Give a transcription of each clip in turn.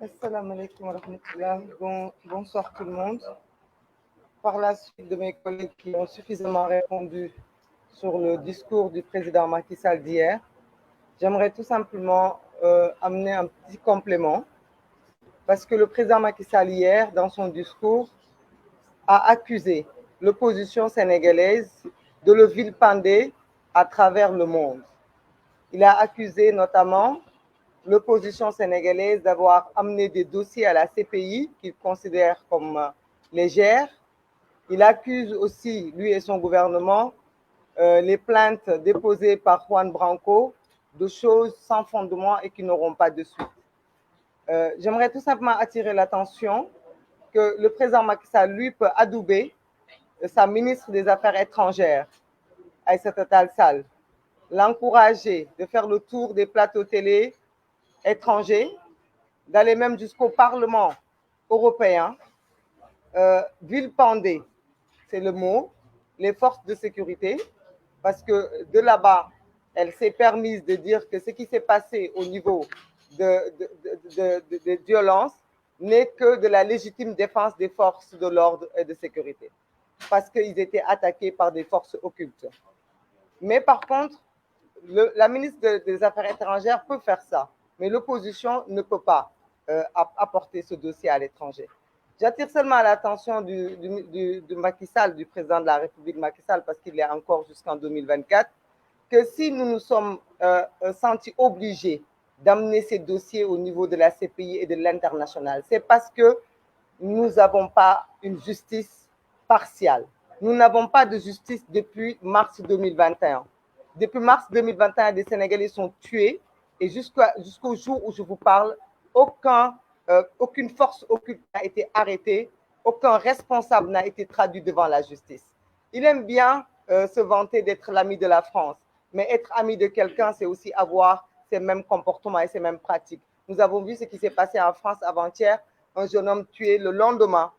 Assalamu alaikum wa rahmatullah. Bonsoir tout le monde. Par la suite de mes collègues qui ont suffisamment répondu sur le discours du président Macky Sall d'hier, j'aimerais tout simplement amener un petit complément parce que le président Macky Sall hier, dans son discours, a accusé l'opposition sénégalaise de le vilipender à travers le monde. Il a accusé notamment l'opposition sénégalaise d'avoir amené des dossiers à la CPI qu'il considère comme légères. Il accuse aussi, lui et son gouvernement, les plaintes déposées par Juan Branco de choses sans fondement et qui n'auront pas de suite. J'aimerais tout simplement attirer l'attention que le président Macky Sall, lui, peut adouber sa ministre des Affaires étrangères, Aïssata Tall Sall, l'encourager de faire le tour des plateaux télé étrangers, d'aller même jusqu'au Parlement européen, vilipender, c'est le mot, les forces de sécurité, parce que de là-bas, elle s'est permise de dire que ce qui s'est passé au niveau de violences n'est que de la légitime défense des forces de l'ordre et de sécurité, parce qu'ils étaient attaqués par des forces occultes. Mais par contre, la ministre des Affaires étrangères peut faire ça, mais l'opposition ne peut pas apporter ce dossier à l'étranger. J'attire seulement l'attention du Macky Sall, du président de la République Macky Sall, parce qu'il est encore jusqu'en 2024, que si nous nous sommes sentis obligés d'amener ces dossiers au niveau de la CPI et de l'international, c'est parce que nous n'avons pas une justice partiale. Nous n'avons pas de justice depuis mars 2021. Depuis mars 2021, des Sénégalais sont tués et jusqu'au jour où je vous parle, aucune force occulte n'a été arrêtée, aucun responsable n'a été traduit devant la justice. Il aime bien se vanter d'être l'ami de la France, mais être ami de quelqu'un, c'est aussi avoir ces mêmes comportements et ces mêmes pratiques. Nous avons vu ce qui s'est passé en France avant-hier, un jeune homme tué le lendemain.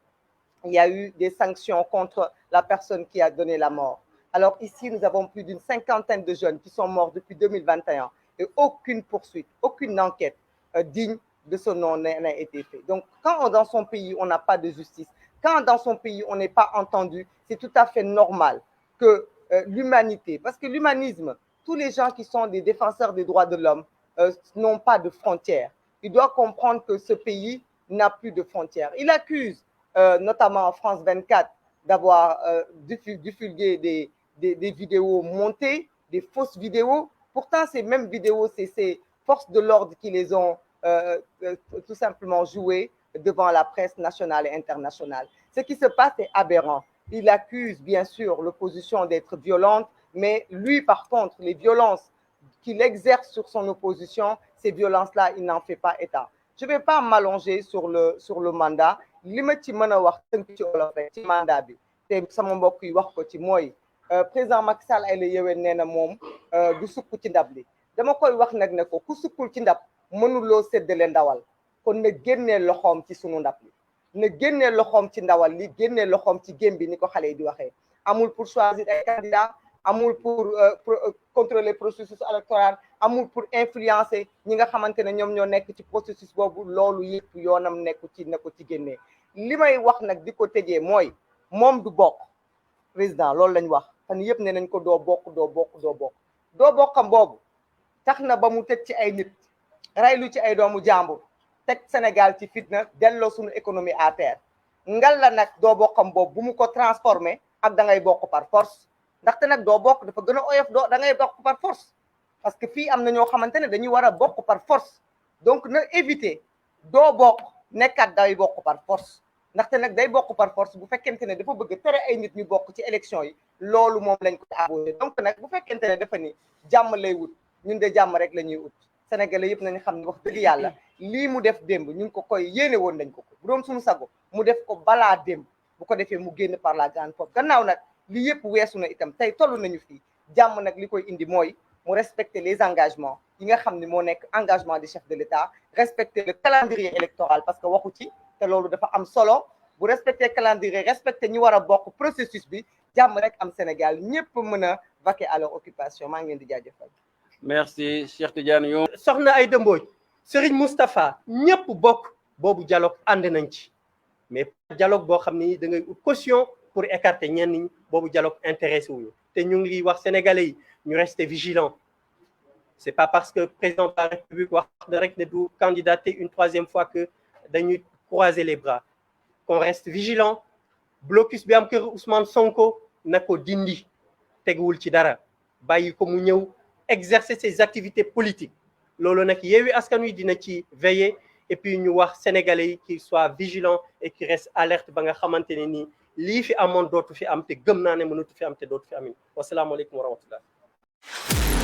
Il y a eu des sanctions contre la personne qui a donné la mort. Alors ici, nous avons plus d'une cinquantaine de jeunes qui sont morts depuis 2021 et aucune poursuite, aucune enquête digne de ce nom n'a été faite. Donc, quand dans son pays, on n'a pas de justice, quand dans son pays, on n'est pas entendu, c'est tout à fait normal que l'humanité, parce que l'humanisme, tous les gens qui sont des défenseurs des droits de l'homme n'ont pas de frontières. Il doit comprendre que ce pays n'a plus de frontières. Il accuse notamment en France 24, d'avoir divulgué des vidéos montées, des fausses vidéos. Pourtant, ces mêmes vidéos, c'est ces forces de l'ordre qui les ont tout simplement jouées devant la presse nationale et internationale. Ce qui se passe est aberrant. Il accuse bien sûr l'opposition d'être violente, mais lui, par contre, les violences qu'il exerce sur son opposition, ces violences-là, il n'en fait pas état. Je ne vais pas m'allonger sur le mandat. Li ma ci mën a wax tënk ci olof rek ci mandat bi te sama mbokk yi wax ko ci mooy président Macky Sall ay la yeween nee na moom du sukk ci ndab li dama koy wax nag ne ko ku sukkul ci ndab mënuloo séddale ndawal kon na génnee loxoom ci sunu ndab li na génnee loxoom ci ndawal li génnee loxoom ci gém bi ni ko xale yi di waxee amul pour choisir ay candidats amul pour contrôler processus électoral amul pour influencer ñi nga xamante ne ñoom ñoo nekk ci processus boobu loolu yëpp yoonam nekku ci na ko ci génnee li may wax nag di ko tëjee mooy moom du bokk président loolu lañ wax fan yëpp ne nañ ko doo bokkam boobu tax na ba mu tëj ci ay nit raylu ci ay doomu jàmbur teg Sénégal ci fitna delloo suñu économie à terre ngal la nag doo bokkam boobu bu mu ko transformé ak da ngay bokk par force ndaxte nag doo bokk dafa gën a oyof da ngay bokk par force parce que fii am na ñoo xamante ne dañuy war a bokk par force donc na éviter doo bokk nekkat day bokk par force ndaxte nag day bokk par force bu fekkente ne dafa bëgg tere ay nit ñu bokk ci élection yi loolu moom lañ ko abordé donc nag bu fekkente ne dafa ni jàmm lay wut ñun de jàmm rek la ñuy wut sénégalais yëpp nañu xam ne wax dëgg yàlla lii mu def démb ñun ko koy yéene woon nañ ko bu doon suñu sago mu def ko balaa démb bu ko defee mu génn par la grande porte gannaaw nag li yëpp weesu na itam tey toll nañu fii jàmm nag li koy indi mooy mu respecter les engagements yi nga xam ne moo nekk engagement des chefs de l'État respecter le calendrier électoral parce que waxu ci te loolu dafa am solo bu respecter calendrier respecter ñi war a bokk processus bi jàmm rek am Sénégal ñëpp mën a vaquer à leur occupation maa ngi leen di jaajëfal. merci Cheikh Tidiane Youm. soxna Aïda Mbodj Serigne Moustapha ñëpp bokk boobu dialogue ànd nañ ci mais dialogue boo xam ni da ngay ut caution pour écarter ñenn ñi boobu dialogue intéressé wuñu te ñu ngi wax sénégalais yi ñu rester vigilant c'est pas parce que président de la république wax na rek ne du candidater une troisième fois que dañuy croiser les bras qu'on reste vigilant blocus bi am kër Ousmane Sonko na ko dindi teguwul ci dara bàyyi ko mu ñëw exercer ses activités politiques loolu nag Yewwi Askan Wi dina ci veiller et puis ñu wax sénégalais yi qui soient vigilants et qui restent alerte ba nga xamante ne nii lii fi amoon dootu fi am te gëm naa ne mënatu fi am te dootu fi amin wasalaamualeykum wa rahmatullah